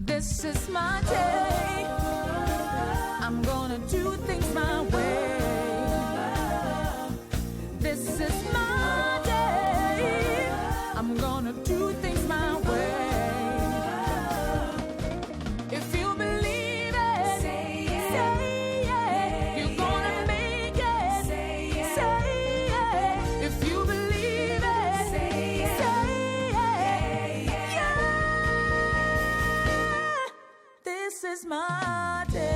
This is my day. I'm gonna do things my way. This is my day. I'm gonna do things my way. If you believe it, say it. You're gonna make it. Say it. If you believe it, say it. Yeah. This is my day.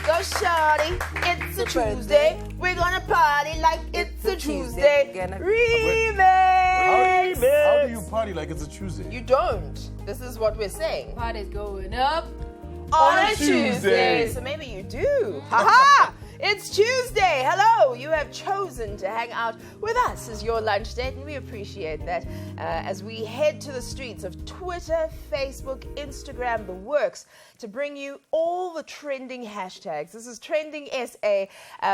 Go shawty, it's a Tuesday. We're gonna party like it's a Tuesday. Remix. How do you party like it's a Tuesday? You don't. This is what we're saying. Party's going up. On a a Tuesday. Tuesday. So maybe you do. Haha! It's Tuesday. Hello. You have chosen to hang out with us as your lunch date, and we appreciate that as we head to the streets of Twitter, Facebook, Instagram, the works, to bring you all the trending hashtags. This is Trending SA,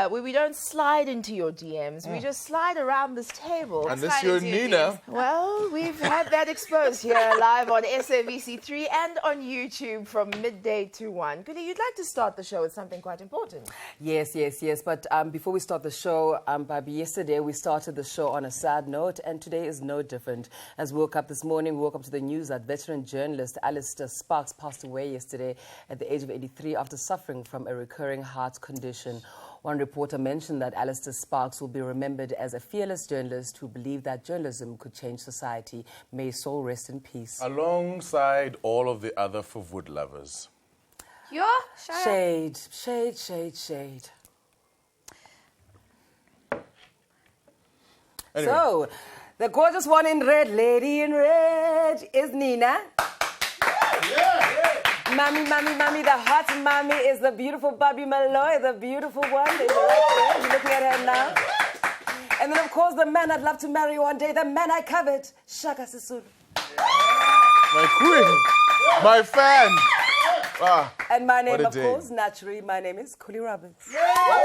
where we don't slide into your DMs. We just slide around this table. Unless you're Nina. Well, we've had that exposed here live on SABC3 and on YouTube from midday to 1. Goody, you'd like to start the show with something quite important. Yes. But before we start the show, Babi, yesterday we started the show on a sad note, and today is no different. As we woke up this morning, we woke up to the news that veteran journalist Alistair Sparks passed away yesterday at the age of 83 after suffering from a recurring heart condition. One reporter mentioned that Alistair Sparks will be remembered as a fearless journalist who believed that journalism could change society. May his soul rest in peace. Alongside all of the other food lovers. Yo, Shade. Anyway. So, the gorgeous one in red, lady in red, is Nina. Mommy, the hot mommy is the beautiful Bobby Malloy, the beautiful one. There's the right there. You're looking at her now. And then, of course, the man I'd love to marry one day, the man I covet, Shaka Sisulu. My queen. My fan. Ah, And my name, what a of day. course, naturally, my name is Kuli Roberts. Alrighty,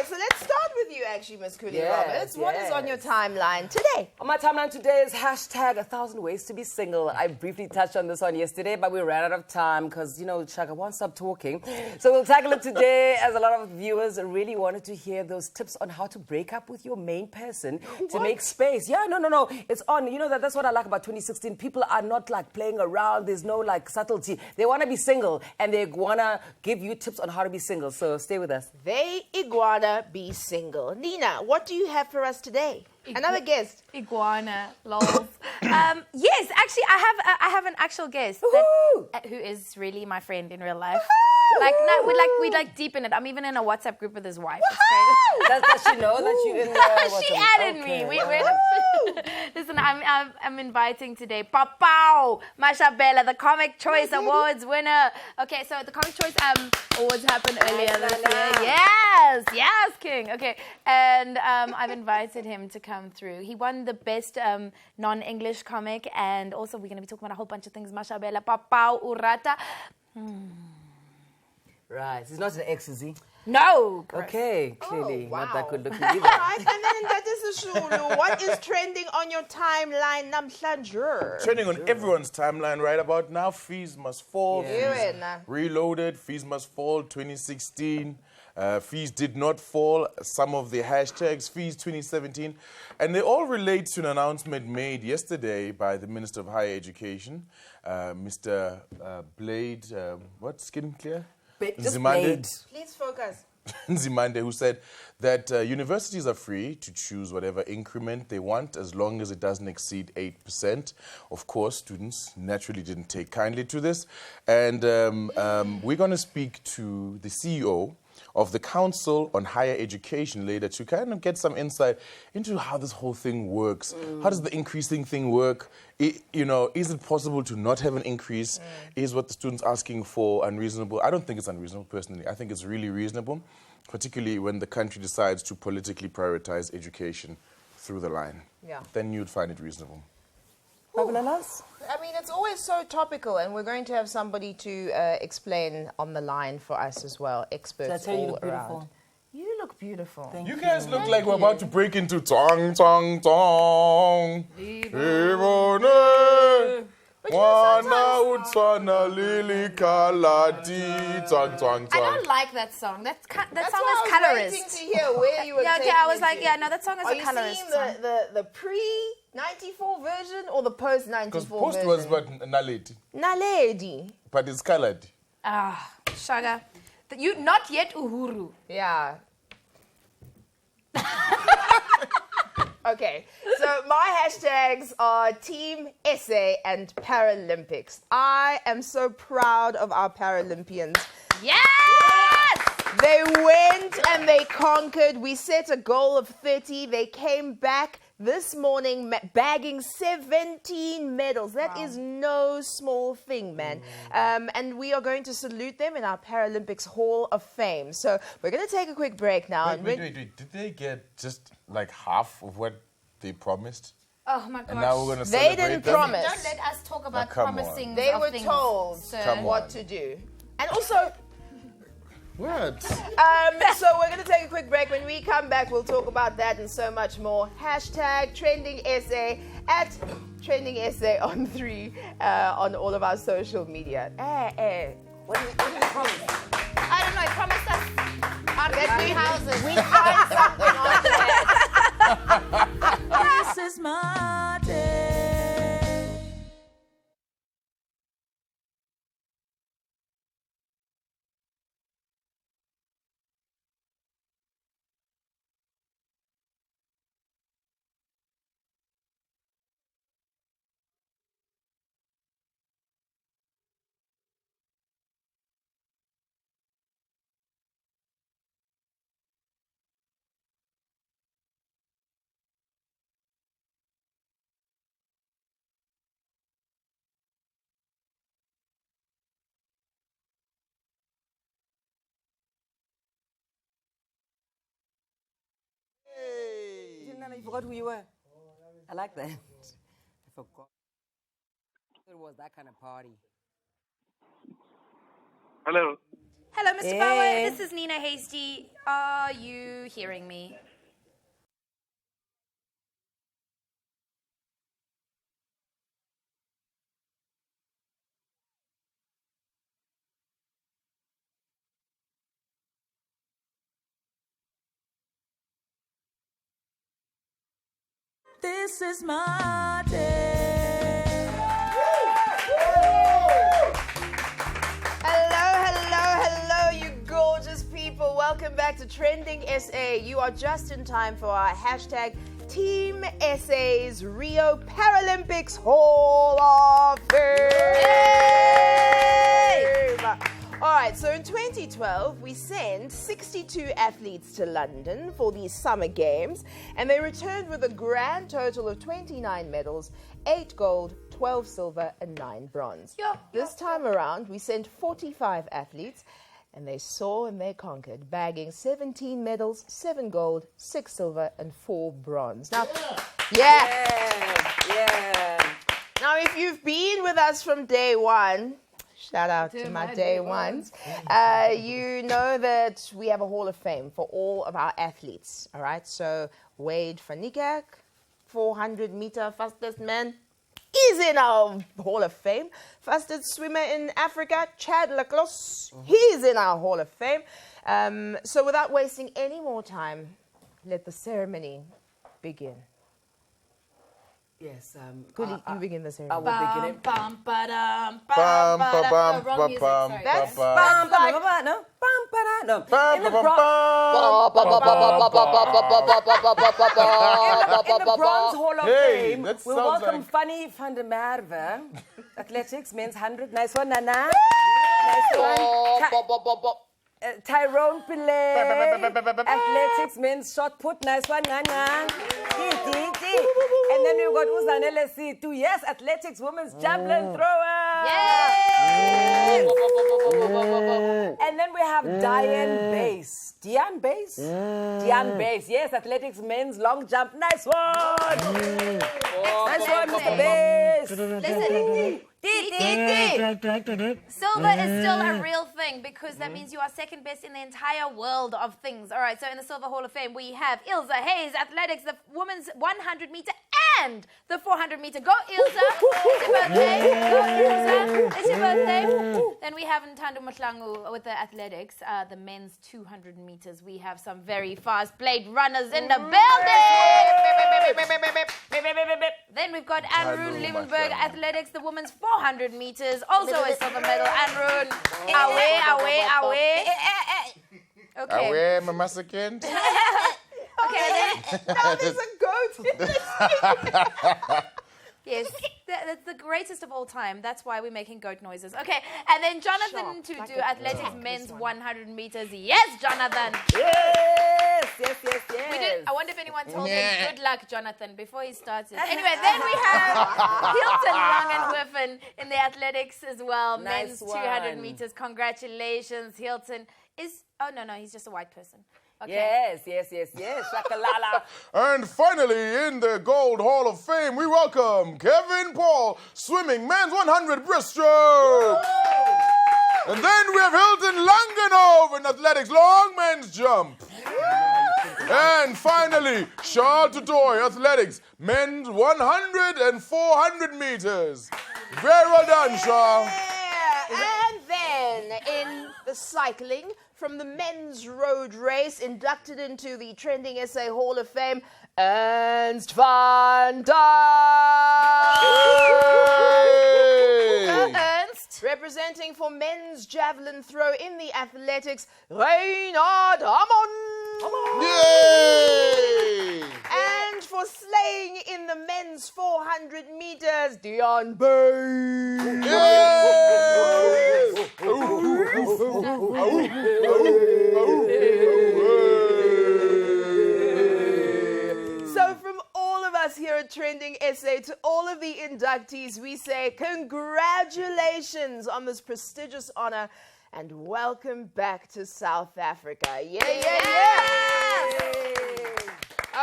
so let's start with you actually, Miss Cooley Yes, Roberts. What is on your yes. timeline today? On my timeline today is hashtag 1,000 ways to be single. I briefly touched on this one yesterday, but we ran out of time because, you know, Shaka won't stop talking. So we'll tackle it today as a lot of viewers really wanted to hear those tips on how to break up with your main person to make space. Yeah, no. It's on. You know, that's what I like about 2016. People are not like playing around. There's no like subtlety. They want to be single and they want to give you tips on how to be single. So stay with us. They iguana be single. Nina, what do you have for us today? Another guest. Iguana, lols. Yes, actually, I have an actual guest that, who is really my friend in real life. We like deep in it. I'm even in a WhatsApp group with his wife. It's crazy. Does she know that you in the She added me. Listen, I'm inviting today Papao Mashabela, the Comic Choice Awards winner. Okay, so the Comic Choice Awards happened earlier this year. Yes, King. Okay, and I've invited him to come through. He won the best non-English comic, and also we're going to be talking about a whole bunch of things. Mashabela, Papao, Urata. Right. He's not an ex, is he? No. Okay, clearly wow. not that good looking All either. right, and then that is the Shulu. What is trending on your timeline, namhlanje? Trending on everyone's timeline right about now. Fees must fall. Yeah. Fees reloaded. Fees must fall. 2016. Fees did not fall. Some of the hashtags. Fees 2017. And they all relate to an announcement made yesterday by the Minister of Higher Education, Mr. Blade. What? Skin Clear? Just Zimande. Blade. Please focus. Zimande, who said that universities are free to choose whatever increment they want as long as it doesn't exceed 8%. Of course, students naturally didn't take kindly to this. And we're going to speak to the CEO of the Council on Higher Education later to kind of get some insight into how this whole thing works. How does the increasing thing work? Is it possible to not have an increase? Is what the students asking for unreasonable? I don't think it's unreasonable, personally. I think it's really reasonable, particularly when the country decides to politically prioritize education through the line. Yeah. Then you'd find it reasonable. Babalalas? I mean, it's always so topical, and we're going to have somebody to explain on the line for us as well, experts Did I tell you all look around. beautiful? You look beautiful. You guys look like we're about to break into tong, tong, tong. Ivone, wana utwana lili kalati, tong, tong, I tong. don't like that song. That song That's is why I was colorist. waiting to hear where you were Yeah, okay, taking I was it like, to. yeah, no, that song is Are a you colorist seeing song. the pre-94 version or the post-94 Because version? post was but naledi, Naledi. but it's colored. Ah, Shaga. You not yet Uhuru. Yeah. Okay, so my hashtags are Team SA and Paralympics. I am so proud of our Paralympians. Yes! They went and they conquered. We set a goal of 30. They came back this morning bagging 17 medals. That is no small thing, man. And we are going to salute them in our Paralympics Hall of Fame. So we're going to take a quick break now. Wait. Did they get just like half of what they promised? Oh my gosh. And now we're going to They celebrate didn't them? promise. Don't let us talk about come on. promising. They of were things, told sir. Come what on. to do. And also, What? so we're going to take a quick break. When we come back, we'll talk about that and so much more. Hashtag Trending SA at Trending SA on 3 on all of our social media. What do you promise? I don't know. Promise us That our houses. we find something on that. This is my day. You forgot who you were. I like that. I forgot. It was that kind of party. Hello. Hello, Mr. Hey. Bauer. This is Nina Hasty. Are you hearing me? This is my day. Hello, you gorgeous people. Welcome back to Trending SA. You are just in time for our hashtag Team SA's Rio Paralympics Hall of Fame. All right, so in 2012, we sent 62 athletes to London for these summer games, and they returned with a grand total of 29 medals, 8 gold, 12 silver, and 9 bronze. This time around, we sent 45 athletes, and they saw and they conquered, bagging 17 medals, 7 gold, 6 silver, and 4 bronze. Now, Yeah. Now, if you've been with us from day one, shout out to my day ones. You know that we have a Hall of Fame for all of our athletes. All right. So Wade van Niekerk, 400-meter fastest man, is in our Hall of Fame. Fastest swimmer in Africa, Chad Laclos, he's in our Hall of Fame. So without wasting any more time, let the ceremony begin. Yes. Goody, you begin the I ceremony. will begin it. Bum, ba-dum, Bum, ba-da. ba, bum, Oh, wrong ba, music, bum, sorry. That's ba, Bum, like- bum, bum, no? Bum, ba-da, no. bum, In the bum, bron- in the Bronze Hall of Hey, Fame, that we sounds welcome like- Fanny van der Merwe. Athletics, men's 100. Nice one, Nana. Nice one. Tyrone Pillay. Athletics, men's shot put. Nice one, Nana. And then we've got Uzanele C2. Yes, athletics, women's javelin thrower. Yay! And then we have Diane Bass. Dian Base? Dian Base, yes, athletics men's long jump. Nice one! Nice one, Mr. Base! Listen. Silver is still a real thing because that means you are second best in the entire world of things. All right, so in the Silver Hall of Fame, we have Ilse Hayes, athletics, the women's 100 meter and the 400 meter. Go, Ilse. It's your birthday. Go, Ilse. It's your birthday. Then we have Ntando Mahlangu with the athletics, the men's 200 meters. We have some very fast blade runners in the building. Then we've got Anroon Liebenberg, athletics, the women's 400 meters, also a silver medal. Anroon, away. Okay. Away, Mama Second. Okay, then. Now there's a goat. Yes, that's the greatest of all time. That's why we're making goat noises. Okay, and then Jonathan to do athletics men's 100 meters. Yes, Jonathan. Yes. I wonder if anyone told him good luck, Jonathan, before he started. Anyway, then we have Hilton Langenhofen in the athletics as well. Nice men's 200 meters. Congratulations, Hilton. No, he's just a white person. Okay. Yes. Shakalala. And finally, in the Gold Hall of Fame, we welcome Kevin Paul, swimming men's 100 breaststroke. And then we have Hilton Langenhoven in athletics, long men's jump. And finally, Charles Tutoy, athletics, men's 100 and 400 meters. Very well done, Charles. And then in the cycling, from the men's road race, inducted into the Trending SA Hall of Fame, Ernst van Dijk. Ernst, representing for men's javelin throw in the athletics, Reinhard Hamon. Yay! And for slaying in the men's 400 meters, Dion Bay. So from all of us here at Trending SA to all of the inductees, we say congratulations on this prestigious honor and welcome back to South Africa. Yeah.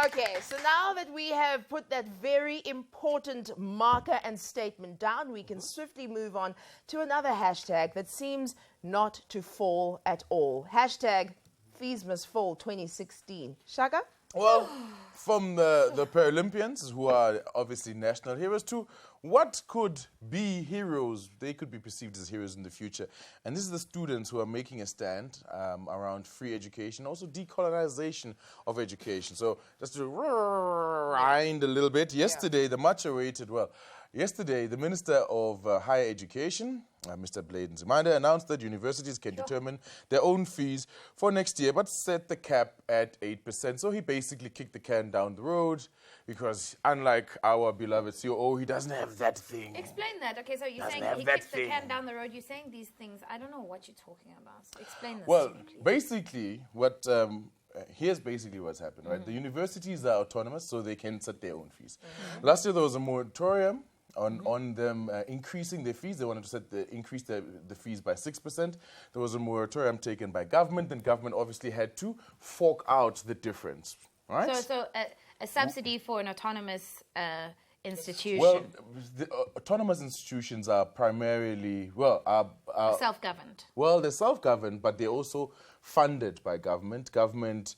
Okay, so now that we have put that very important marker and statement down, we can swiftly move on to another hashtag that seems not to fall at all. Hashtag Fees Must Fall 2016. Shaka? Well, from the Paralympians, who are obviously national heroes, to what could be heroes, they could be perceived as heroes in the future. And this is the students who are making a stand around free education, also decolonization of education. So just to rewind a little bit, yesterday, the much awaited, yesterday, the Minister of Higher Education, Mr. Bladen Zimanda, announced that universities can determine their own fees for next year, but set the cap at 8%. So he basically kicked the can down the road because, unlike our beloved COO, he doesn't have that thing. Explain that. Okay, so you're saying he that kicks the can down the road. You're saying these things. I don't know what you're talking about. Explain this Well, to me, please. basically, here's basically what's happened, right? The universities are autonomous, so they can set their own fees. Last year, there was a moratorium on them increasing their fees. They wanted to increase the fees by 6%. There was a moratorium taken by government, then government obviously had to fork out the difference, right? So a subsidy for an autonomous institution. Well, the autonomous institutions are primarily, self-governed. Well, they're self-governed, but they're also funded by government. Government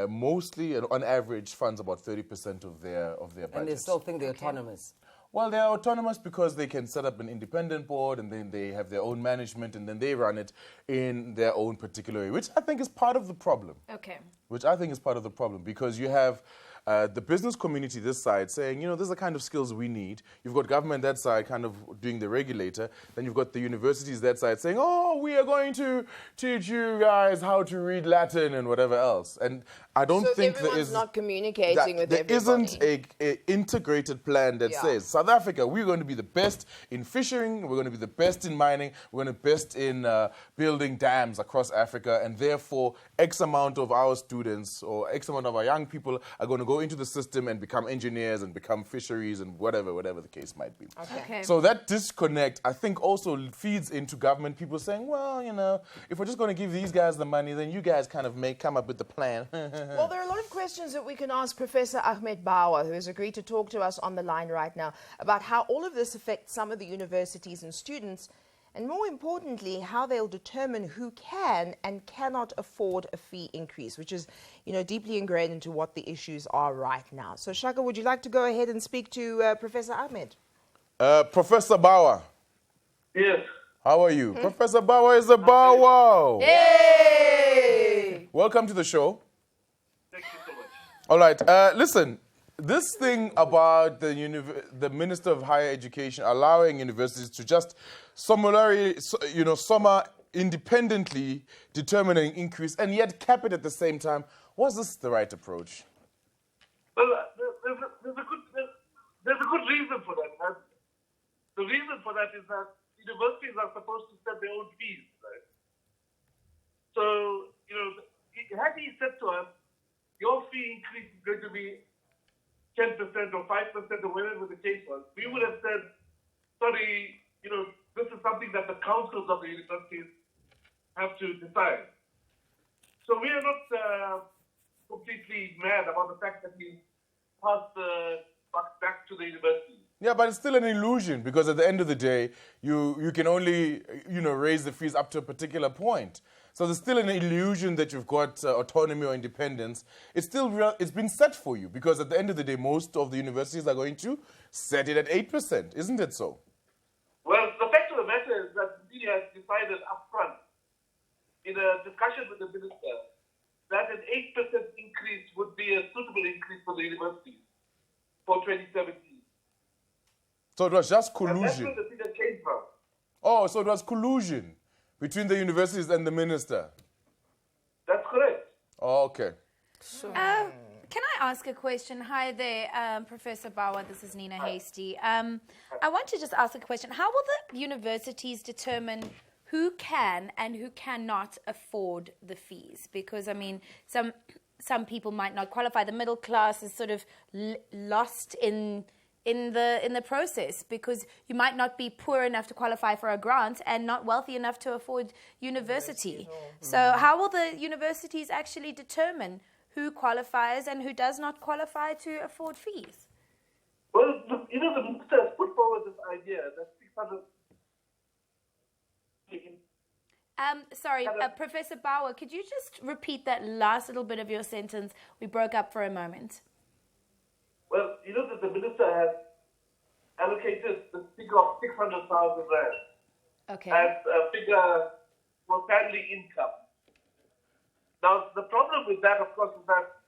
mostly, on average, funds about 30% of their budget. And they still think they're autonomous. Well, they're autonomous because they can set up an independent board and then they have their own management and then they run it in their own particular way, which I think is part of the problem. Okay. Because you have the business community this side saying, these are the kind of skills we need. You've got government that side kind of doing the regulator. Then you've got the universities that side saying, we are going to teach you guys how to read Latin and whatever else. And I don't think there is not communicating with there everybody. isn't a integrated plan that says, South Africa, we're going to be the best in fishing, we're going to be the best in mining, we're going to be best in building dams across Africa, and therefore X amount of our students or X amount of our young people are going to go go into the system and become engineers and become fisheries and whatever the case might be. Okay. So that disconnect, I think, also feeds into government people saying, well, if we're just going to give these guys the money, then you guys kind of come up with the plan. Well, there are a lot of questions that we can ask Professor Ahmed Bauer, who has agreed to talk to us on the line right now, about how all of this affects some of the universities and students, and more importantly, how they'll determine who can and cannot afford a fee increase, which is, deeply ingrained into what the issues are right now. So, Shaka, would you like to go ahead and speak to Professor Ahmed? Professor Bauer. Yes. How are you? Professor Bauer is a Bauer. Yay! Welcome to the show. Thank you so much. All right. Listen, this thing about the Minister of Higher Education allowing universities to just summarily, independently determine an increase and yet cap it at the same time, was this the right approach? Well, there's a good reason for that. And the reason for that is that universities are supposed to set their own fees, right? So, had he said to us, your fee increase is going to be 10% or 5% or whatever the case was, we would have said, sorry, this is something that the councils of the universities have to decide. So we are not completely mad about the fact that we passed the buck back to the university. Yeah, but it's still an illusion because at the end of the day, you can only, raise the fees up to a particular point. So there's still an illusion that you've got autonomy or independence. It's been set for you because at the end of the day, most of the universities are going to set it at 8%, isn't it so? Well, the fact of the matter is that we have decided upfront in a discussion with the minister that an 8% increase would be a suitable increase for the universities for 2017. So it was just And that's collusion. where the figure came from. Oh, so it was collusion between the universities and the minister. That's correct. Oh, okay. Can I ask a question? Hi there, Professor Bauer. This is Nina Hasty. I want to just ask a question. How will the universities determine who can and who cannot afford the fees? Because, some people might not qualify. The middle class is sort of lost in the process because you might not be poor enough to qualify for a grant and not wealthy enough to afford university. So how will the universities actually determine who qualifies and who does not qualify to afford fees? Well, the minister has put forward this idea that 600... Sorry, Professor Bauer, could you just repeat that last little bit of your sentence? We broke up for a moment. Well, that the minister has allocated the figure of 600,000 rand Okay. as a figure for family income. Now, the problem with that, of course, is that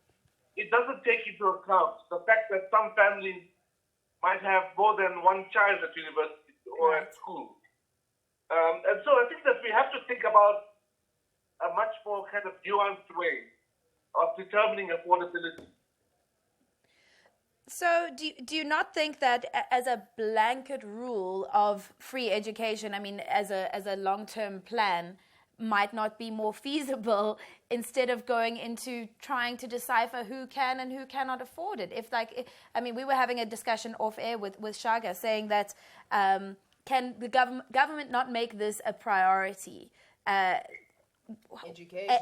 it doesn't take into account the fact that some families might have more than one child at university or at school. And so I think that we have to think about a much more kind of nuanced way of determining affordability. So do you not think that as a blanket rule of free education, as a long-term plan, might not be more feasible instead of going into trying to decipher who can and who cannot afford it? We were having a discussion off air with Shaga saying that can the government not make this a priority?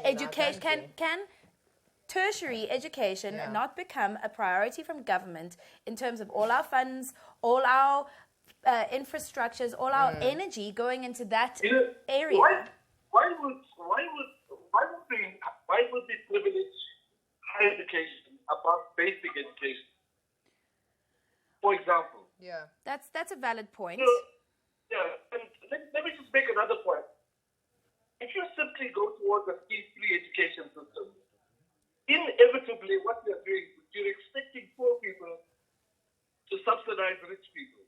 Education. Can tertiary education not become a priority from government in terms of all our funds, all our infrastructures, all our energy going into that area? Why would we privilege higher education above basic education? For example. Yeah. That's a valid point. And let me just make another point. If you simply go towards a fee-free education system, inevitably what you're doing is you're expecting poor people to subsidize rich people.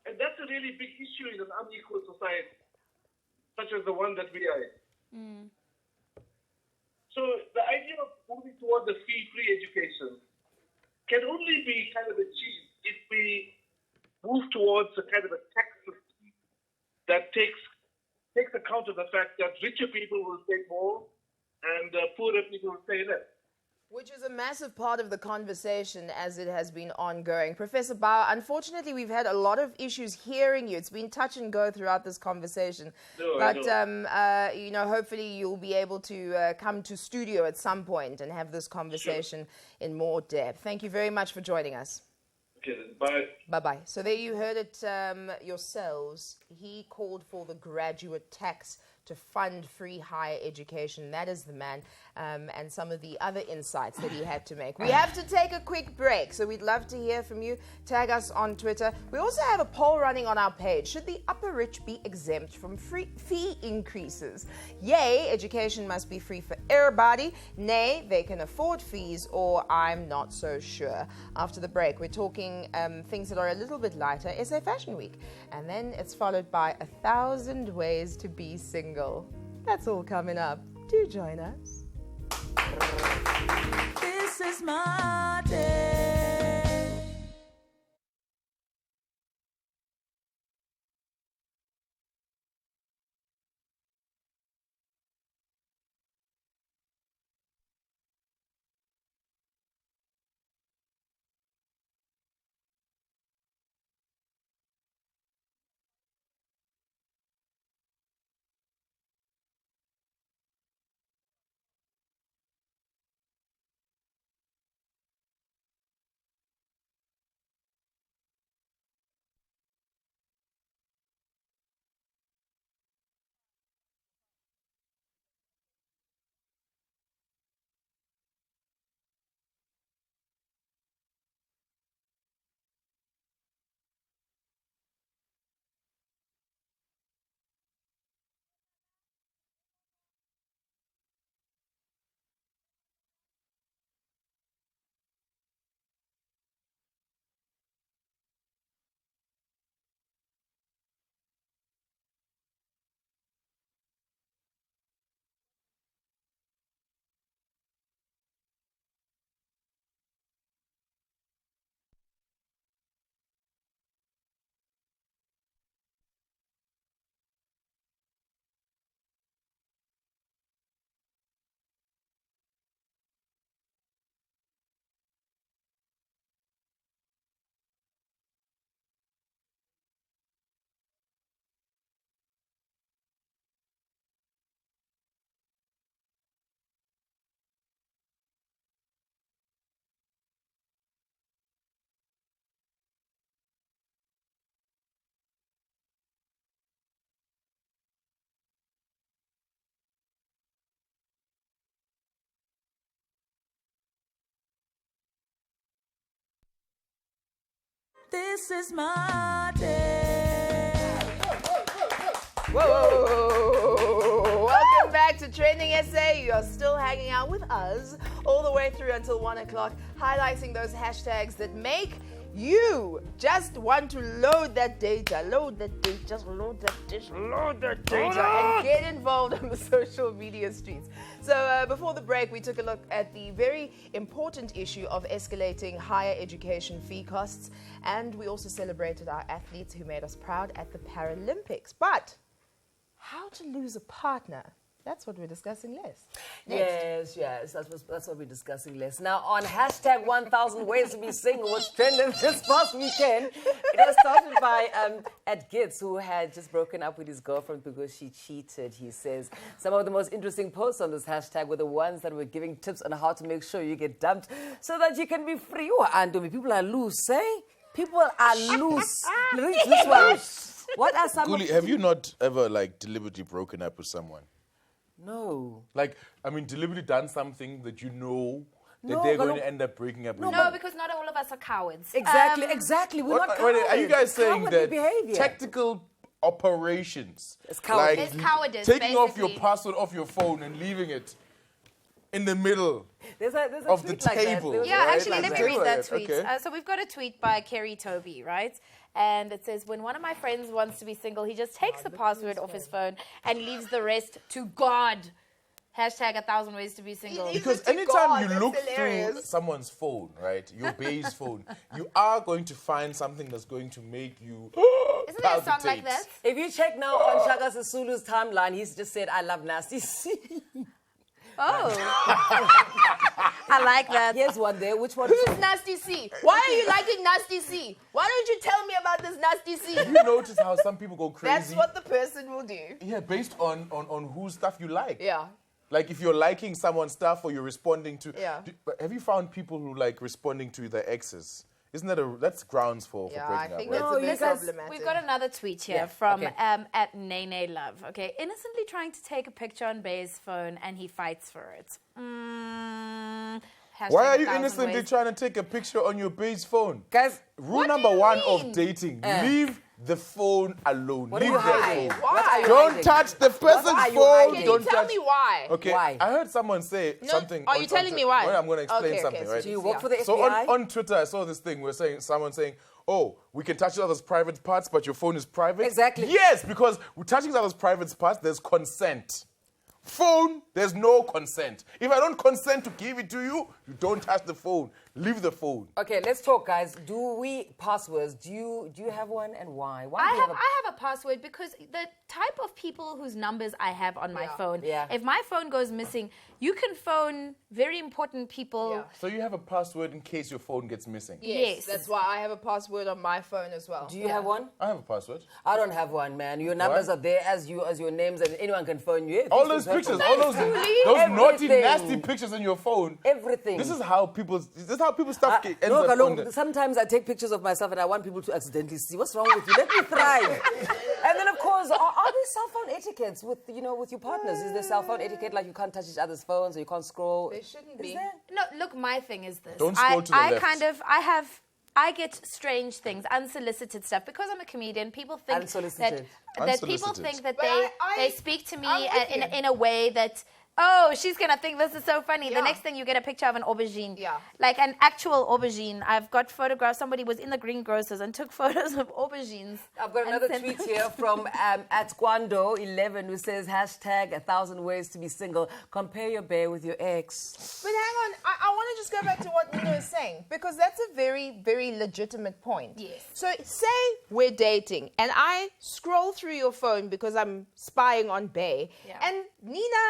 And that's a really big issue in an unequal society, such as the one that we are in. So the idea of moving towards a fee-free education can only be kind of achieved if we move towards a kind of a tax system that takes account of the fact that richer people will pay more and poorer people will pay less. Which is a massive part of the conversation as it has been ongoing. Professor Bauer, unfortunately, we've had a lot of issues hearing you. It's been touch and go throughout this conversation. No, but, I know. hopefully you'll be able to come to studio at some point and have this conversation in more depth. Thank you very much for joining us. Okay, then, bye. Bye-bye. So there you heard it yourselves. He called for the graduate tax to fund free higher education. That is the man, and some of the other insights that he had to make. We have to take a quick break, so we'd love to hear from you. Tag us on Twitter. We also have a poll running on our page. Should the upper rich be exempt from fee increases? Yay, education must be free for everybody. Nay, they can afford fees, or I'm not so sure. After the break, we're talking things that are a little bit lighter, SA Fashion Week. And then it's followed by 1,000 ways to be single. That's all coming up. Do join us. This is my day. This is my day. Whoa! Welcome back to Trending SA. You are still hanging out with us all the way through until 1 o'clock, highlighting those hashtags that make you just want to load that data, just load that data, and get involved on the social media streets. So before the break, we took a look at the very important issue of escalating higher education fee costs, and we also celebrated our athletes who made us proud at the Paralympics. But how to lose a partner? That's what we're discussing next. Yes, that's what we're discussing, Les. Now, on hashtag 1,000 ways to be single, was trending this past weekend. It was started by Ed Gitz, who had just broken up with his girlfriend because she cheated. He says some of the most interesting posts on this hashtag were the ones that were giving tips on how to make sure you get dumped so that you can be free. Oh, Andomi, people are loose, eh? People are loose. Read this one. What are some? Guli, have you not ever deliberately broken up with someone? No. Deliberately done something that you know that No, they're but going no- to end up breaking up with No, you? because not all of us are cowards. Exactly. We're not cowards. Are you guys saying Cowardly that behavior. tactical operations, It's cowardice. It's cowardice, taking off your basically. password off your phone and leaving it in the middle There's a of the tweet like that. table? There was Yeah, right? actually, let me read that tweet. Okay. So we've got a tweet by Kerry Toby, right? And it says, when one of my friends wants to be single, he just takes the password off his phone and leaves the rest to God. Hashtag 1,000 ways to be single. Because to anytime God, you that's look hilarious. through someone's phone, right, your base phone, you are going to find something that's going to make you Isn't there a song like palpitate. that? If you check now on Shaka Sisulu's timeline, he's just said, I love nasty. Oh. I like that. Here's one there. Which one? Who's Nasty C? Why are you liking Nasty C? Why don't you tell me about this Nasty C? You notice how some people go crazy? That's what the person will do. Yeah, based on whose stuff you like. Yeah. Like if you're liking someone's stuff or you're responding to. Yeah. But have you found people who like responding to their exes? Isn't that that's grounds for Yeah, breaking I think up? that's Right? a bit you guys- problematic. We've got another tweet here Yeah, from okay. at Nene Love. Okay, innocently trying to take a picture on Bay's phone and he fights for it. Why are you 1,000 innocently ways. trying to take a picture on your base phone? Guys, Rule What do number you one mean? of dating: leave the phone alone. what are Leave you the hiding? phone. Why? What are you Don't hiding? touch the person's are you phone. hiding? Can Don't you tell touch. me why? Okay, Why? I heard someone say No, something. are you telling me why? Well, I'm going to explain Okay, something, okay, right? Do you work for the So FBI? on Twitter, I saw this thing. Someone saying, "Oh, we can touch each other's private parts, but your phone is private." Exactly. Yes, because we're touching each other's private parts. There's consent. Phone, there's no consent. If I don't consent to give it to you, you don't touch the phone. Leave the phone. Okay, let's talk, guys. Do we passwords? Do you have one, and why? Why do you I have a password because the type of people whose numbers I have on my phone, Yeah. if my phone goes missing, you can phone very important people. Yeah. So you have a password in case your phone gets missing. Yes. That's why I have a password on my phone as well. Do you have one? I have a password. I don't have one, man. Your numbers Why? are there as your names, and anyone can phone you. All those pictures, all those naughty, Everything. nasty pictures on your phone. Everything. This is how people stuff ends No, up on look, the... sometimes I take pictures of myself and I want people to accidentally see. What's wrong with you? Let me thrive. And then, of course, are there cell phone etiquettes with your partners? Is there cell phone etiquette like you can't touch each other's phones or you can't scroll? There shouldn't Is be. there? No, look, my thing is this. Don't scroll to the left. I get strange things, unsolicited stuff, because I'm a comedian. People think Unsolicited. that people Unsolicited. think that But they speak to me I'm with you. in a way that, oh, she's gonna think this is so funny. Yeah. The next thing you get a picture of an aubergine, Yeah. like an actual aubergine. I've got photographs. Somebody was in the greengrocers and took photos of aubergines. I've got and another sent tweet them. here from @Guando11 who says #1,000 ways to be single. Compare your bear with your ex. But hang on, I want to just go back to what Nino is saying, because that's a very, very legitimate point. Yes. So say we're dating and I scroll through your phone because I'm spying on Bay, Yeah. and Nina,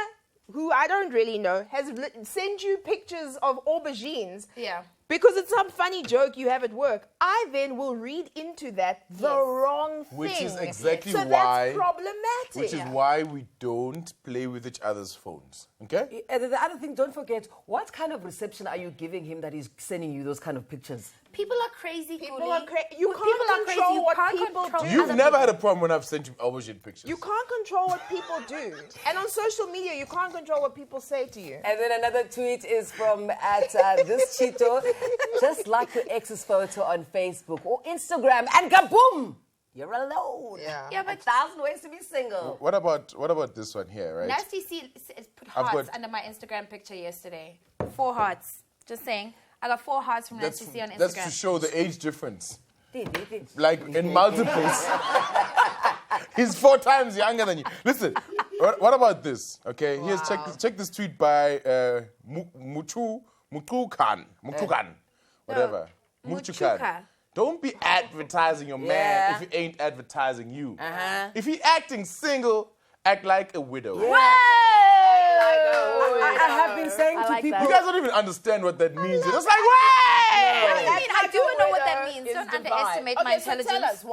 who I don't really know, has sent you pictures of aubergines. Yeah. Because it's some funny joke you have at work. I then will read into that the Yes. wrong thing. Which is exactly so why... that's problematic. Which is why we don't play with each other's phones. Okay? And the other thing, don't forget, what kind of reception are you giving him that he's sending you those kind of pictures? People are crazy. People Kuli. are you People can't are crazy. control You what can't people control do. You've other never people. had a problem when I've sent you aubergine pictures. You can't control what people do. And on social media, you can't control what people say to you. And then another tweet is from this Chito. Just like your ex's photo on Facebook or Instagram, and kaboom! You're alone. Yeah, but 1,000 ways to be single. What about this one here, right? Nasty C put I've hearts got- under my Instagram picture yesterday. 4 hearts. Just saying. I got 4 hearts from Nasty C on Instagram. That's to show the age difference. Like in multiples. He's 4 times younger than you. Listen, what about this? Okay, here's check this tweet by Mutukan, whatever. Mutuka. Don't be advertising your man Yeah. if he ain't advertising you. Uh-huh. If he acting single, act like a widow. Whoa! I have been saying I to like people. You guys don't even understand what that means. You're just like, way! I do know what that means. Is Don't divine. underestimate my Okay, so intelligence. tell us,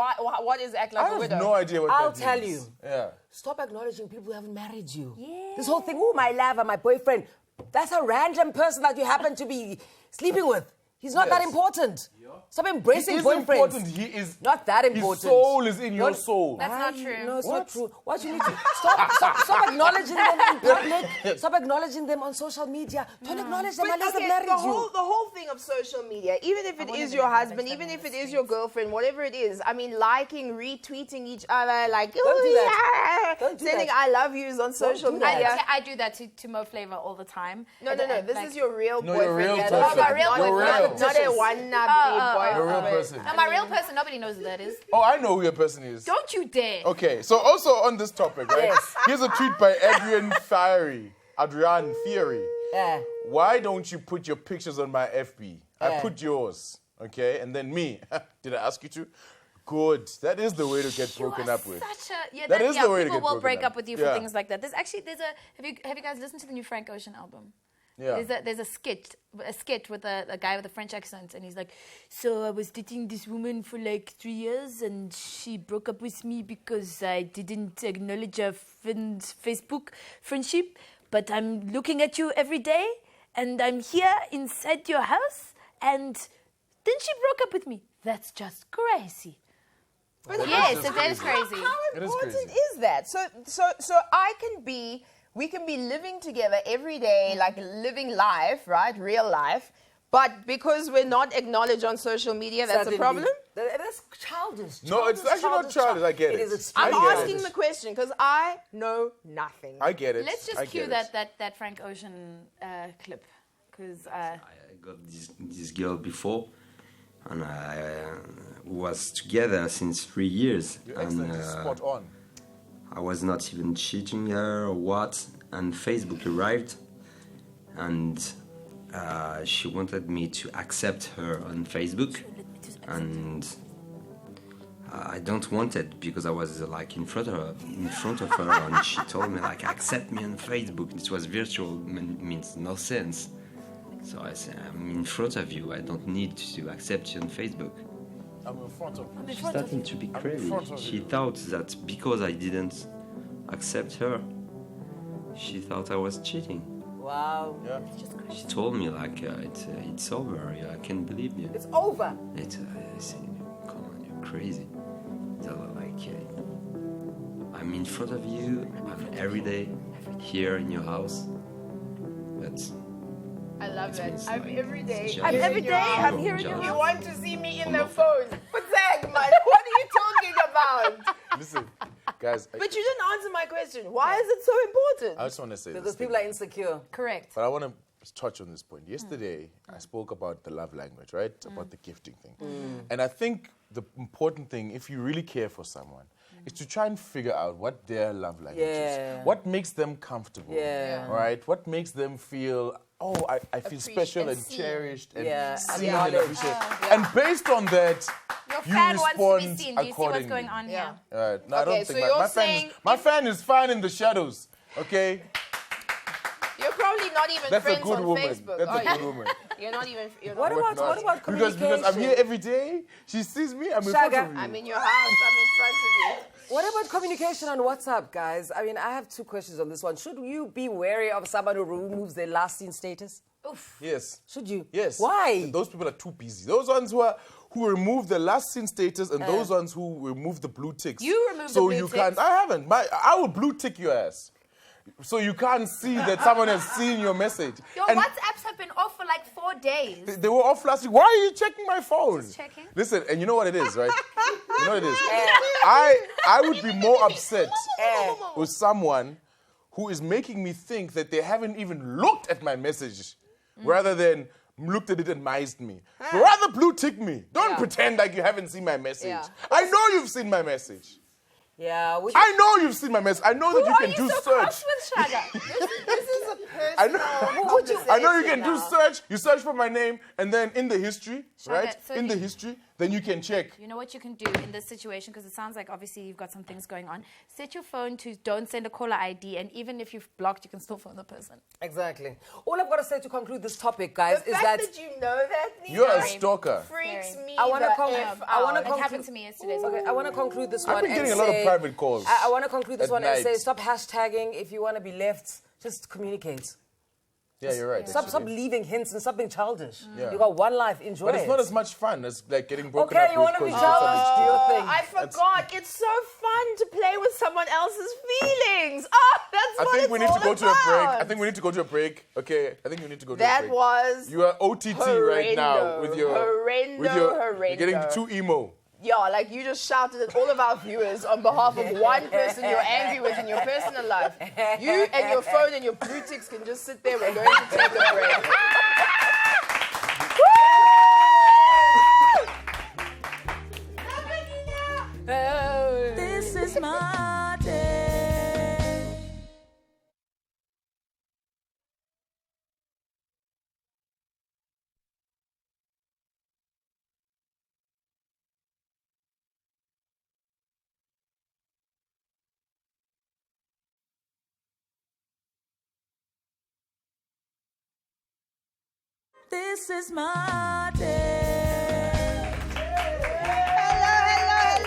what is act like I a have widow? no idea what I'll that tell means. you. Yeah. Stop acknowledging people who haven't married you. Yeah. This whole thing, oh, my lover, my boyfriend, that's a random person that you happen to be sleeping with. He's not that Yes. important. Stop embracing He is boyfriends. important. He is Not that important. His soul is in your Don't- soul. That's not true. No, it's What? not true. What you need to stop acknowledging them in public. Stop acknowledging them on social media. Don't acknowledge them But unless they've okay, married you. the whole thing of social media, even if it is your husband, even if it is your girlfriend, whatever it is, I mean, liking, retweeting each other, like, Don't do "Ooh, that. yeah," Don't do sending that. I love yous on social do that. media. I do that to Mo Flavor all the time. No, And- and this like- is your real No, boyfriend. your real Yeah, person. not my real not boyfriend. not- You're not a real. wannabe boyfriend. You're a real person. No, my real person, nobody knows who that is. Oh, I know who your person is. Don't you dare. Okay, so also on this topic, right? Yes. Here's a tweet by Adrian Fiery. Yeah. Why don't you put your pictures on my FB? I Yeah. put yours, okay? And then me. Did I ask you to? Good. That is the way to get You broken are up with. Such a, yeah, That is the way to people get will broken break up. up with you for Yeah. things like that. Have you guys listened to the new Frank Ocean album? Yeah. There's a skit with a guy with a French accent, and he's like, so I was dating this woman for like 3 years, and she broke up with me because I didn't acknowledge our friend's Facebook friendship. But I'm looking at you every day, and I'm here inside your house, and then she broke up with me. That's just crazy. Yes, that is crazy. How It is important crazy. is that? So we can be living together every day, like living life, right? Real life. But because we're not acknowledged on social media, that's a Suddenly. problem? That's childish. No, it's actually not childish. I get it. It is I extremely I'm get it. asking the question because I know nothing. I get it. Let's just I cue get it. that Frank Ocean clip, because I got this girl before, and I was together since 3 years. You're And excellent. Spot on. I was not even cheating her or what. And Facebook arrived, and she wanted me to accept her on Facebook, and I don't want it because I was like in front of her, and she told me like accept me on Facebook. It was virtual, means no sense. So I said I'm in front of you. I don't need to accept you on Facebook. I'm in front of you. She started to be crazy. front of She you. thought that because I didn't accept her, she thought I was cheating. Wow. Yeah. She told me like it's over. I can't believe you. It's over. I said, come on, you're crazy. So like I'm in front of you. I'm every day here in your house, but I love it it. means, I'm like, every day. it's here just- in every your day, house. I'm here in your Just- You want to see me in Come the on. phone. But Zach, man, what are you talking about? Listen, guys. But you didn't answer my question. Why is it so important? I just want to say Because this. people are insecure. correct. But I want to touch on this point. Yesterday, I spoke about the love language, right? About the gifting thing. And I think the important thing, if you really care for someone, is to try and figure out what their love language Yeah. is. What makes them comfortable, Yeah. right? What makes them feel, oh, I feel special and seen. cherished and Yeah, seen and acknowledged. appreciated. And based on that, Your you fan wants to be respond seen. Do you see what's accordingly. going on Yeah. here? No, I Okay, don't so think you're my fan saying is, my fan is fine in the shadows, okay? You're probably not even That's a friends good on woman. Facebook. That's are a good you? woman. You're not even. You're What not, about Because communication? I'm here every day. She sees me. I'm in front Shaga, of you. I'm in your house. I'm in front of you. What about communication on WhatsApp, guys? I mean, I have two questions on this one. Should you be wary of someone who removes their last seen status? Yes. Should you? Yes. Why? Those people are too busy. Those ones who remove the last seen status and those ones who remove the blue ticks. You remove the so blue you ticks? can't. I haven't. I will blue tick your ass. So you can't see that someone has seen your message. Your And WhatsApps have been off for like 4 days. they were off last week. Why are you checking my phone? Just checking. Listen, and you know what it is, right? You know what it is. I would be more upset with someone who is making me think that they haven't even looked at my message, rather than looked at it and mised me. Rather blue tick me. Don't pretend like you haven't seen my message. Yeah. I know you've seen my message. Yeah. I know you've seen my message. I know that you Who can are do you so search. close with, Shaga? This is a personal I know, I know you can do search. You search for my name, and then in the history, right? so In the you- history, then you can check. You know what you can do in this situation, because it sounds like obviously you've got some things going on. Set your phone to don't send a caller ID, and even if you've blocked, you can still phone the person. Exactly. All I've got to say to conclude this topic, guys, The is fact that that you know that, Nina, You're a stalker. freaks Very. me. I want to the conclude. F I want to out. It conclude. happened to me yesterday. so- Okay, I want to conclude this I've one. been getting and a lot of say- private calls. I want to conclude this at one and night. say stop hashtagging. If you want to be left, just communicate. Yeah, you're right. Stop actually. leaving hints and stop being childish. Yeah. You got one life, enjoy But it's it. not as much fun as like getting broken Okay, up you with wanna be 'cause childish, somebody's do your cheating. thing. I forgot. It's so fun to play with someone else's feelings. Oh, that's I what think it's we need to all go to a break. about. I think we need to go to a break. Okay, I think we need to go to That a break. was You are OTT right now with your horrendo. You're getting too emo. Yeah, like you just shouted at all of our viewers on behalf of one person you're angry with in your personal life. You and your phone and your blue ticks can just sit there. We're going to take a break. This is my day. This is my day.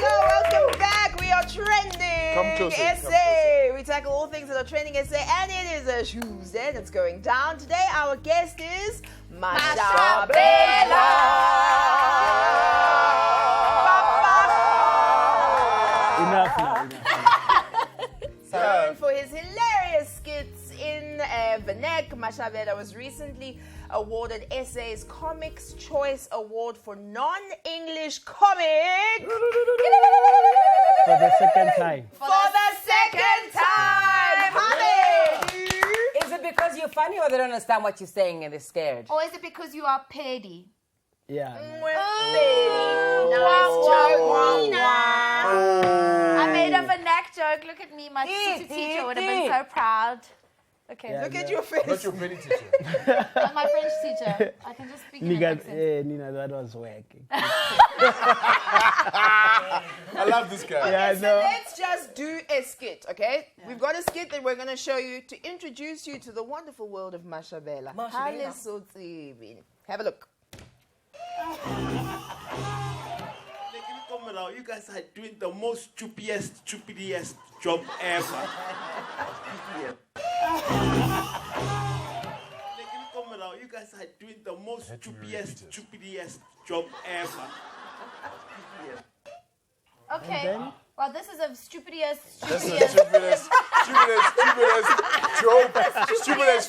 Hello. Welcome back. We are trending. Come closer, come Essay. We tackle all things that are trending essay, and it is a Tuesday that's going down. Today, our guest is Masha Enough now. Known for his hilarious skits in Vanek, Mashabela was recently awarded SA's Comics Choice Award for Non-English Comic. For the second time. For the second time! Hamid! Is it because you're funny or they don't understand what you're saying and they're scared? Or is it because you are petty? Yeah. I made a Vanek joke. Look at me. My teacher would have been so proud. Okay. Yeah, Look at no. your face. Not your petty teacher. My French teacher. I can just speak in an accent. Nina, that was working. I love this guy. Yeah, So no. let's just do a skit, okay? We've got a skit that we're going to show you to introduce you to the wonderful world of Mashabela. Have a look. You guys are doing the most stupidest job ever. You guys are doing the most stupidest job ever. Okay. Well, this is a stupidest That's the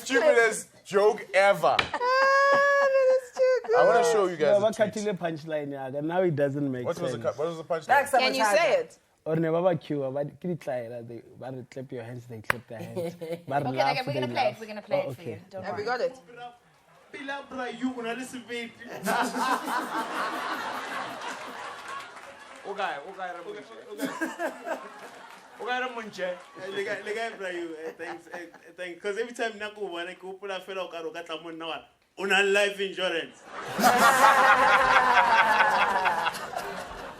stupidest joke ever. I want to show you guys No, a tweet. Vakatile punchline yaga. Now it doesn't make What was sense. the punchline? Can you say it? Or never barbecue, but they clap your hands, they clap their hands. Okay, we're gonna play it. We're gonna play it for you. Don't Have worry. we got it? Thanks. Because every time I put a fellow on a life insurance.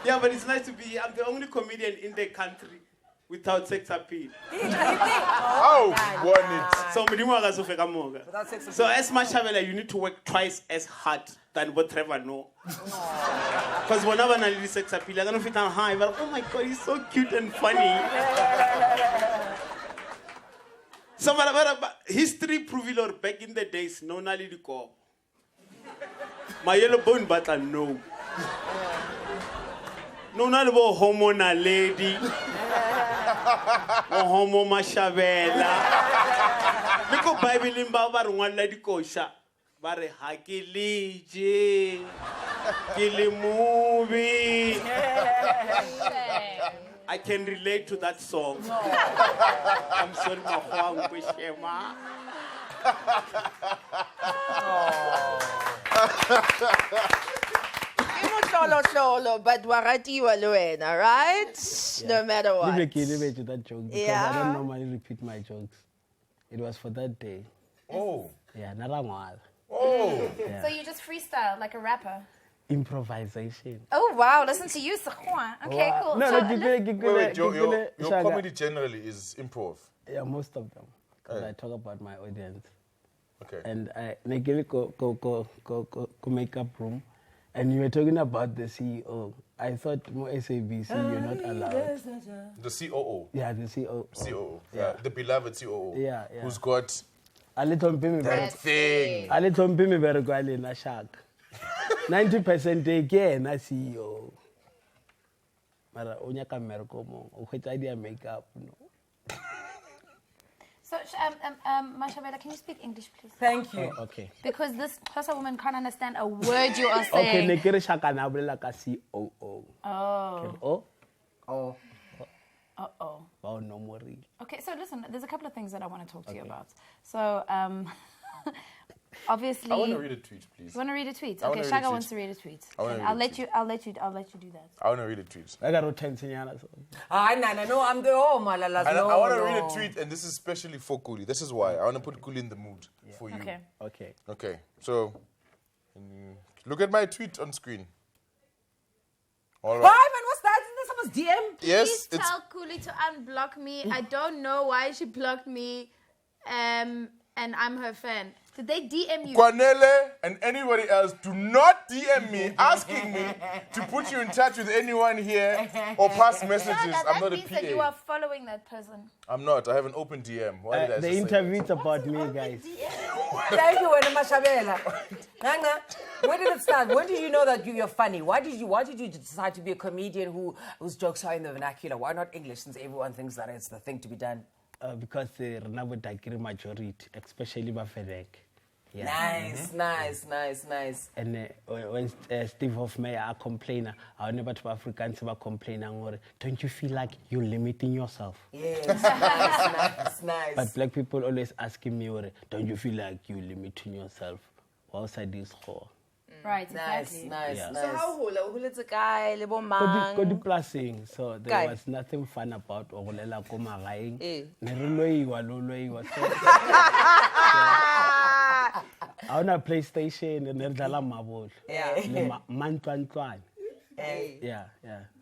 Yeah, but it's nice to be here. I'm the only comedian in the country without sex appeal. Oh, won it. So as Mashabela, you need to work twice as hard than what Trevor know. Because whenever I need sex appeal, I don't fit on high. But oh my God, he's so cute and funny. So but history proving back in the days, no nali di ko. My yellow bone butter no. No nali bo homo na lady. O homo Mashabela. Liko Bible in ba rungwa la di kosha. Bare hakilije. Kili movie. I can relate to that song. I'm sorry, Mahwang Kushema. But waratiwa luena, right? No matter what. Leave to that joke because Yeah. I don't normally repeat my jokes. It was for that day. Oh. Yeah, narangwal. Oh. So you just freestyle like a rapper. Improvisation. Oh wow! Listen to you, Sekhuan. Okay, cool. No, So, Wait, your comedy generally is improv. Yeah, most of them. Because I talk about my audience. Okay. And I go makeup room, and you were talking about the CEO. I thought more SABC, you're not allowed. The COO. Yeah, the CEO. COO. Yeah. The beloved COO. Yeah. Who's got A little bit that thing. A little bit very good in a shark. 90% again, a CEO. Mara onya kamera komo, o idea makeup no. So, Mashabela, can you speak English, please? Thank you. Oh, okay. Because this Xhosa woman can't understand a word you are Okay, saying. nekere shaka na bolela ka COO. Oh. Oh. Oh. Uh-oh. Oh no more. Okay, so listen, there's a couple of things that I want to talk to you about. So, obviously... I want to read a tweet, please. You want to read a tweet? I wanna Okay, read a Shaka tweet. wants to read a tweet. I wanna Okay, read a I'll let tweet. you do that. I want to read a tweet. I got 10 señalas. No, I'm the malalas. And No, I want to no. read a tweet, and this is especially for Kuli. This is why. I want to put Kuli in the mood for you. Okay. Okay. Okay, so look at my tweet on screen. All Why, right. man? What's that? Is that someone's DM? Yes, Please it's tell Kuli to unblock me. I don't know why she blocked me, and I'm her fan. Did they DM you? Kwanele and anybody else, do not DM me asking me to put you in touch with anyone here or pass messages. I'm not a means that you PA. are following that person. I'm not. I have an open DM. Why did I The just say interview is about me, guys. Thank you, Wena Mashabela. Nanga, where did it start? When did you know that you're funny? Why did you decide to be a comedian whose jokes are in the vernacular? Why not English, since everyone thinks that it's the thing to be done? Because the Renabo majority, especially Bafedek. Yeah. Nice. And when Steve Hofmeyer, a complainer, I never to Africans were complaining, don't you feel like you're limiting yourself? Yes, nice. But black people always asking me, don't you feel like you're limiting yourself? Outside this hall. Right, exactly. Nice. So how hula it's a guy, little Got man. the plasing, so there Guy. was nothing fun about Ogolela Komaraing. Eh. I own a PlayStation and Nerdala Mabul. Yeah. Mantwan. Hey. Yeah.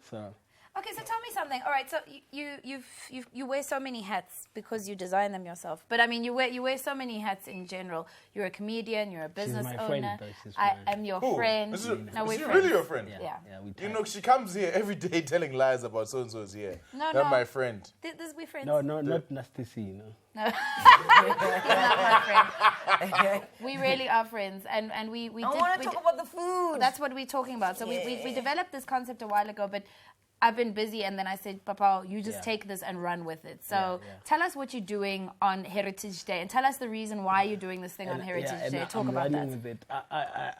So Okay, so tell me something. All right, so you wear so many hats because you design them yourself. But I mean, you wear so many hats in general. You're a comedian. You're a business my owner. friend, though. She's I my- am your Who? friend. Is No, we're she friends. really your friend? Yeah. we You know, she comes here every day telling lies about so-and-so's here. No, They're no. my friend. This we friends. no, not nasty C, no. No. He's not my friend. We really are friends, and we I did. want we to talk did- about the food. That's what we're talking about. So we developed this concept a while ago, but I've been busy, and then I said, Papa, you just take this and run with it. So tell us what you're doing on Heritage Day, and tell us the reason why you're doing this thing on Heritage Day. Talk I'm about running that. with it.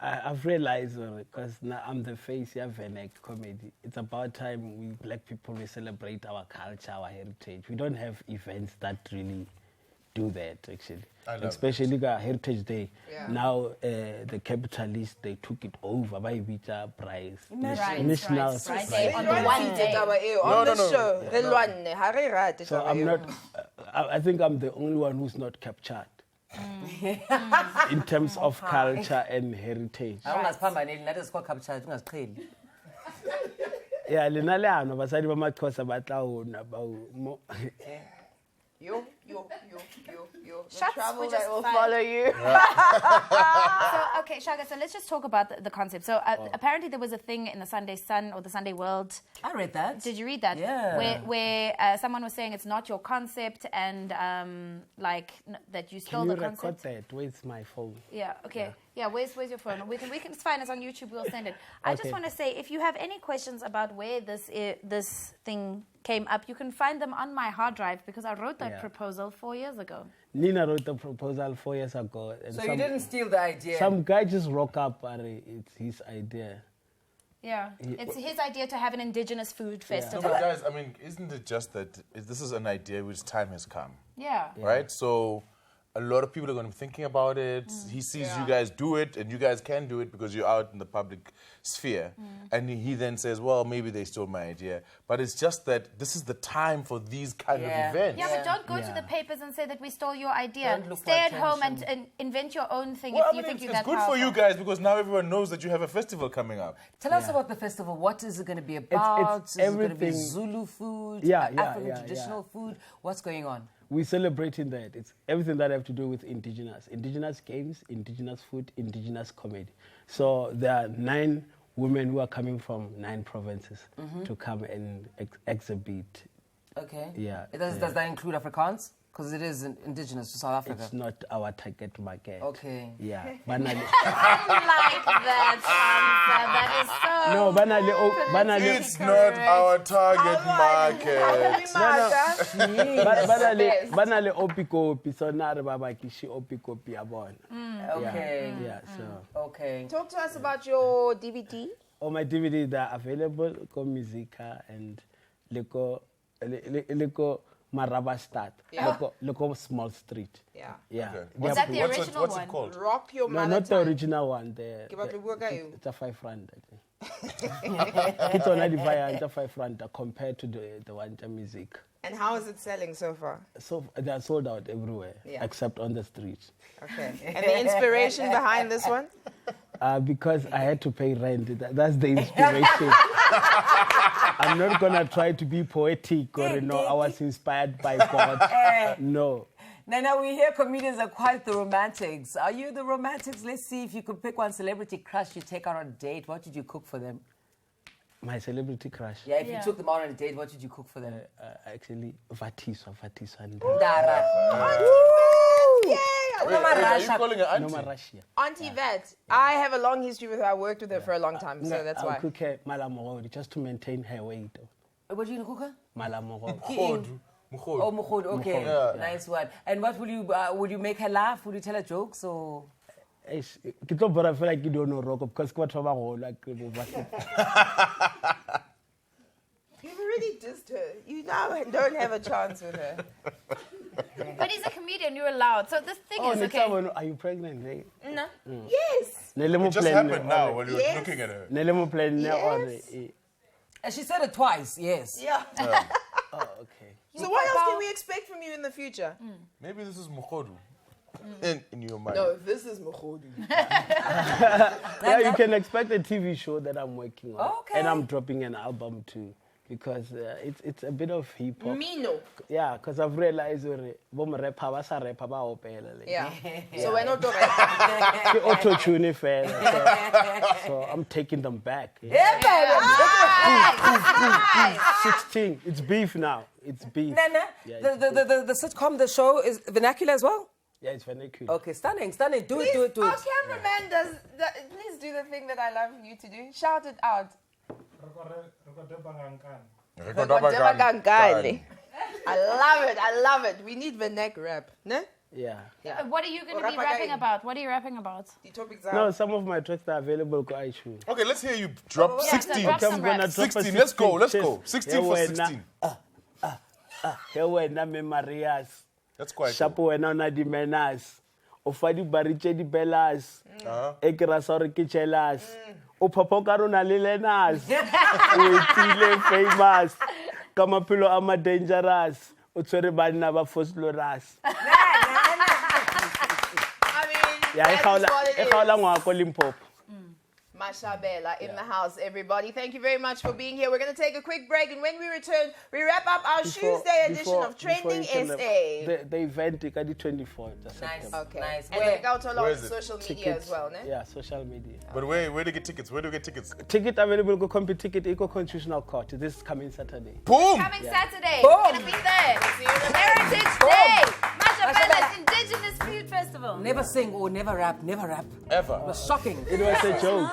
I've realized because now I'm the face of Venek comedy. It's about time we black people we celebrate our culture, our heritage. We don't have events that really do that actually. Especially the Heritage Day. Yeah. Now the capitalists they took it over by Vita Prize. National Society. Friday on the one day. On the show. Relwane, ha re rate So taba I'm eo. not. I think I'm the only one who's not captured in terms of culture and heritage. Yeah, lena le ano basadi ba maXhosa ba tla ona ba mo. Yo. The Shots trouble were that just will fun. follow you. So, okay, Shaga, so let's just talk about the concept. So apparently there was a thing in the Sunday Sun or the Sunday World. I read that. Did you read that? Yeah. Where someone was saying it's not your concept and that you stole Can you the record concept. that? Where's my phone? Yeah. Okay. Yeah. Where's your phone? We can. It's fine. It's on YouTube. We'll send it. I just Okay. want to say, if you have any questions about where this thing came up, you can find them on my hard drive because I wrote that proposal 4 years ago. Nina wrote the proposal 4 years ago. And So you didn't steal the idea. Some guy just rock up, it's his idea. Yeah. It's his idea to have an indigenous food No, festival. but guys, I mean, isn't it just that this is an idea which time has come, Yeah. right? So a lot of people are going to be thinking about it. He sees you guys do it, and you guys can do it because you're out in the public sphere. And he then says, well, maybe they stole my idea. But it's just that this is the time for these kind of events. Yeah, but don't go to the papers and say that we stole your idea. Don't look Stay for at home attention. and invent your own thing Well, if I you mean, think it's you're that good powerful. for you guys because now everyone knows that you have a festival coming up. Tell us about the festival. What is it going to be about? it's is it going to be everything. Zulu food? Yeah, African traditional food? What's going on? We're celebrating that. It's everything that have to do with indigenous games, indigenous food, indigenous comedy. So there are 9 women who are coming from 9 provinces to come and exhibit. Okay. Yeah, Does that include Afrikaans? Because it is indigenous to South Africa. It's not our target market. Okay. Yeah. I like that answer. That is so. No, banale. It's not our target market. Banale opikopi. So now baba kishi opikopi abon. Okay. Yeah. So. Okay. Talk to us about your DVD. All my DVDs are available. Ko Musica and Leko Maraba Start. Yeah. Leko Small Street. Yeah. Yeah. Okay. They Is are that the What's original what's one? it called? Rock your No, mother not the tongue. original one. Ke batla ho bua ka eo. It's a 5 rand. It's on 95 and 5 rand compared to the one music. And how is it selling so far? So they are sold out everywhere Yeah. except on the street. Okay. And the inspiration behind this one? Because I had to pay rent. That's the inspiration. I'm not gonna try to be poetic or I was inspired by God. No. Now we hear comedians are quite the romantics. Are you the romantics? Let's see if you could pick one celebrity crush you take out on a date. What would you cook for them? My celebrity crush. Yeah, if you took them out on a date, what would you cook for them? Actually, Vatiswa and Dara. Yay! Wait, are you calling her auntie? Noma Russia. Auntie Vet. I have a long history with her. I worked with her for a long time, so that's I'll why. cook her malamogodi just to maintain her weight. What are you going to cook her? Malamogodi. Oh, mukhodu. Okay, Yeah. nice one. And what would you make her laugh? Would you tell her jokes or? I feel like you don't know rock because what like You've already dissed her. You now don't have a chance with her. But he's a comedian, you're allowed. So this thing is next okay. time, are you pregnant? No. Yes. It just happened now while you were looking at her. And she said it twice, yes. Yeah. Oh, okay. So what else can we expect from you in the future? Maybe this is Mukhodu. In your mind. No, this is Mukhodu. Yeah, you can expect a TV show that I'm working on. Okay. And I'm dropping an album too. Because it's a bit of hip hop. Mino. Yeah, because I've realized Yeah. So we're not talking. auto tune so I'm taking them back. Nice. 16. It's beef now. It's beef. Nana, Yeah, the sitcom, the show is vernacular as well? Yeah, it's vernacular. Okay, stunning. Do it. Our cameraman does. Please do the thing that I love you to do. Shout it out. I love it. We need vernac rap. Ne? Yeah. What are you going to be rapping about? What are you rapping about? The topics No, are. some of my tracks are available on iTunes. Okay, let's hear you drop Yeah, 16. drop some I'm gonna raps. drop a 16, let's go. 16. 16 for 16. Here wena me Marias. That's quite Shapo wena na di menas. O fa di baritse di belas. E ke ra sa re ke chelas. O phopoka rona le lenas. O itile famous. Ka maphelo a ma dangerous. O tswere banna ba Fosloras. I mean, Yeah, that is what it e is. khaola ngwa ko Limpopo. Masha Bella in the house, everybody. Thank you very much for being here. We're going to take a quick break, and when we return, we wrap up our Tuesday edition of Trending SA. The event is the 24th. Nice. Okay. Nice. And Where? look out on Where is it? social media Tickets. as well, ne? Yeah, social media. But where do you get tickets? Where do you get tickets? Ticket available. Go compete ticket. Eco Constitutional Court. This is coming Saturday. Boom! Coming Saturday. Boom. We're going to be there. Heritage Day. Masha Bella's Indigenous Food Festival. Never sing or never rap. Ever. It was shocking. It was a joke.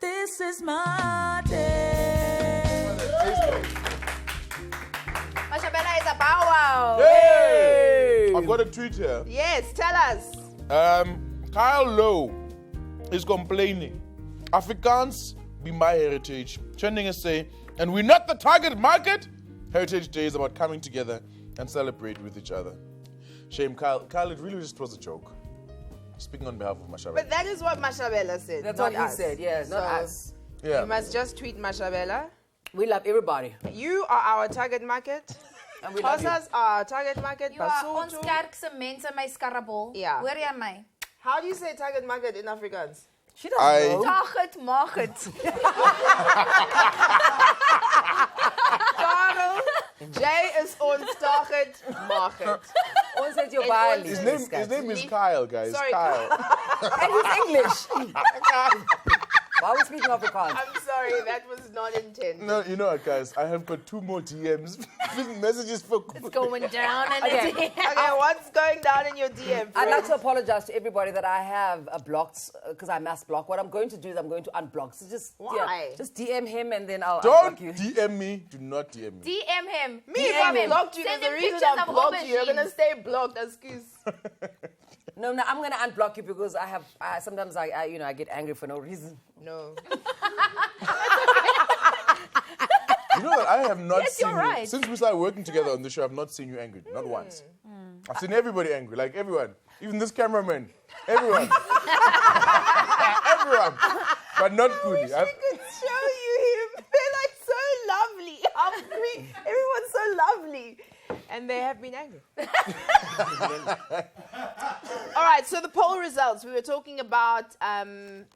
This is my day. Mashabela is a bow wow. Hey! I've got a tweet here. Yes, tell us. Kyle Lowe is complaining. Afrikaans be my heritage. Trending is say, and we're not the target market. Heritage Day is about coming together and celebrate with each other. Shame, Kyle. Kyle, it really just was a joke. Speaking on behalf of Mashabela. But that is what Mashabela said. That's not what he us. said, yes, not So us. Yeah. You must just tweet Mashabela. We love everybody. You are our target market. And we love you. Xhosa's our target market. You are ons Basotho. kerkse mense my skarabol. Ja. Hoor jy my? How do you say target market in Afrikaans? She doesn't know. Dag het, mag het. Karel, Jay is ons target market. Ons het jou En baie ons- lief. His name is Kyle, guys. Sorry, Kyle. And he's English. Why are we speaking Afrikaans? I'm sorry, that was not intended. No, you know what, guys? I have got 2 more DMs. Messages for It's going down and Okay. it's Okay, what's going down in your DM? I'd like friend? to apologize to everybody that I have blocked because I mass block. What I'm going to do is I'm going to unblock. So just Why? just DM him and then I'll Don't unblock you. DM me. Do not DM me. DM him. Me, if I him. blocked you, Send there's a him reason pictures I of blocked you. You're aubergines. gonna stay blocked, excuse. No, I'm going to unblock you because sometimes I get angry for no reason. No. You know that I have not Yes, seen you're you right. since we started working together on the show. I've not seen you angry, not once. I've seen everybody angry, like everyone, even this cameraman, everyone, everyone, but not Kuli. I could show you him. They're like so lovely. Everyone's so lovely. And they have been angry. All right, so the poll results. We were talking about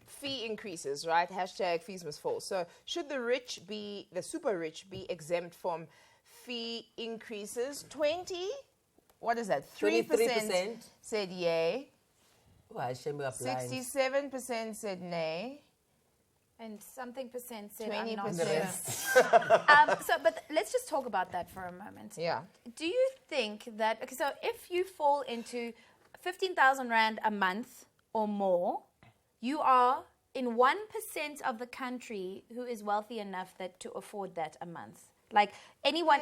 fee increases, right? Hashtag fees must fall. So should the super rich be exempt from fee increases? 3% said yay. Oh, I shame we are blind. 67% said nay. And something percent said 20%. I'm not sure. But let's just talk about that for a moment. Yeah. Do you think that, okay, so if you fall into 15,000 Rand a month or more, you are in 1% of the country who is wealthy enough to afford that a month. Like anyone,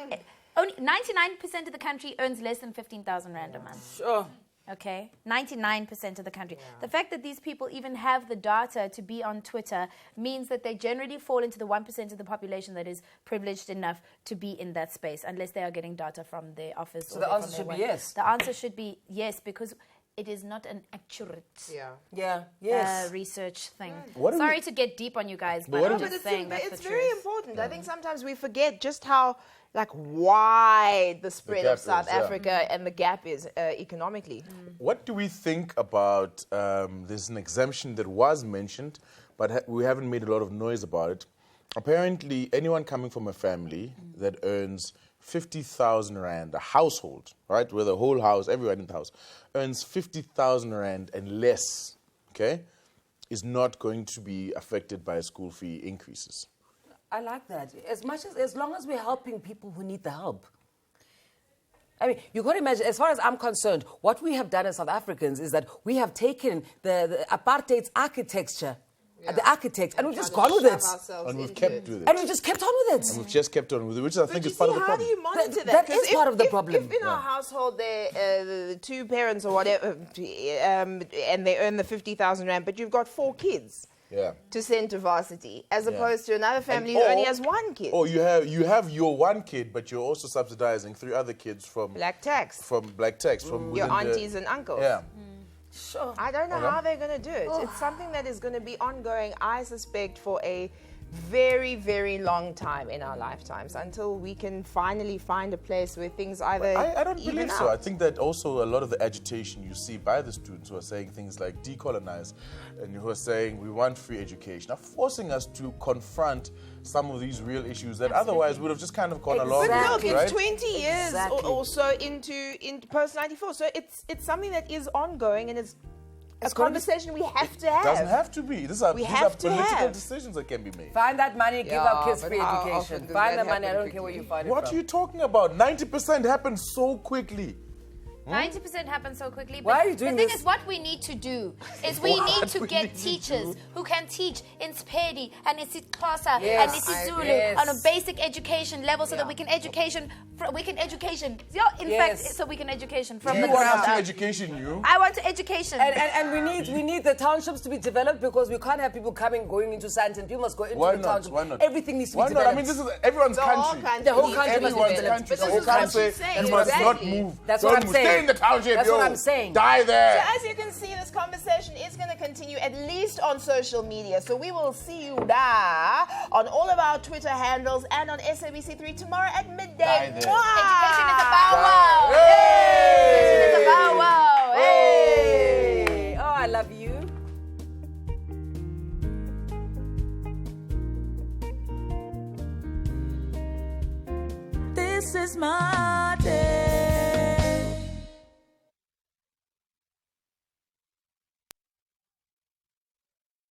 only 99% of the country earns less than 15,000 Rand a month. Sure. Okay, 99% of the country. Yeah. The fact that these people even have the data to be on Twitter means that they generally fall into the 1% of the population that is privileged enough to be in that space, unless they are getting data from their office. So the answer should be yes. The answer should be yes, because it is not an accurate research thing. Sorry to get deep on you guys, but I'm just saying that's it's the very truth. important. I think sometimes we forget just how wide the spread of South Africa and the gap is economically. What do we think about there's an exemption that was mentioned, but we haven't made a lot of noise about it. Apparently, anyone coming from a family that earns 50,000 Rand, a household, right, where the whole house, everyone in the house, earns 50,000 Rand and less, okay, is not going to be affected by school fee increases. I like that. As long as we're helping people who need the help. I mean, you got to imagine, as far as I'm concerned, what we have done as South Africans is that we have taken the apartheid's architecture, the architects, and we've just gone with it. And we've kept with it. And we just kept on with it. And we've just kept on with it, which I think is part of the How problem. do you monitor that? That 'Cause is part of the problem. If in our household the two parents or whatever, and they earn the 50,000 Rand, but you've got 4 kids. To send to varsity, as opposed to another family who only has 1 kid. Or you have your 1 kid, but you're also subsidizing 3 other kids from black tax. From your aunties and uncles. Yeah. Sure. I don't know how they're going to do it. It's something that is going to be ongoing, I suspect, for a very, very long time in our lifetimes, until we can finally find a place where things either I don't even believe out. so. I think that also a lot of the agitation you see by the students who are saying things like decolonize and who are saying we want free education are forcing us to confront some of these real issues that otherwise would have just kind of gone along. But look, with, it's right? 20 years or so into post 94, so it's something that is ongoing, and it's a conversation we have to have. It doesn't have to be. These are political have. decisions that can be made. Find that money, give our kids but free how education. often does Find that the money, I happen don't care where you find it What from. are you talking about? 90% happens so quickly. 90% happens so quickly. But Why are you doing the thing this? is, what we need to do is we need to get teachers who can teach in Sepedi and in Xhosa and in Zulu yes. on a basic education level, so that we can education. So we can education from the You want ground to up. education, you? I want to education. And we need the townships to be developed, because we can't have people going into Sandton. People must go into Why the not? township. Why not? Everything needs to Why be not? developed. I mean, this is everyone's country. The whole country must be Everyone's developed. country. But So this you is can't what say she's saying, you must not exactly. move. That's Don't what I'm move. saying. Stay in the township, That's yo. what I'm saying. Die there. So as you can see, this conversation is going to continue at least on social media. So we will see you there on all of our Twitter handles and on SABC3 tomorrow at midday. Die there. Education is a bow wow. Hey! Education is a bow wow. Hey! Oh, I love you. This is my day.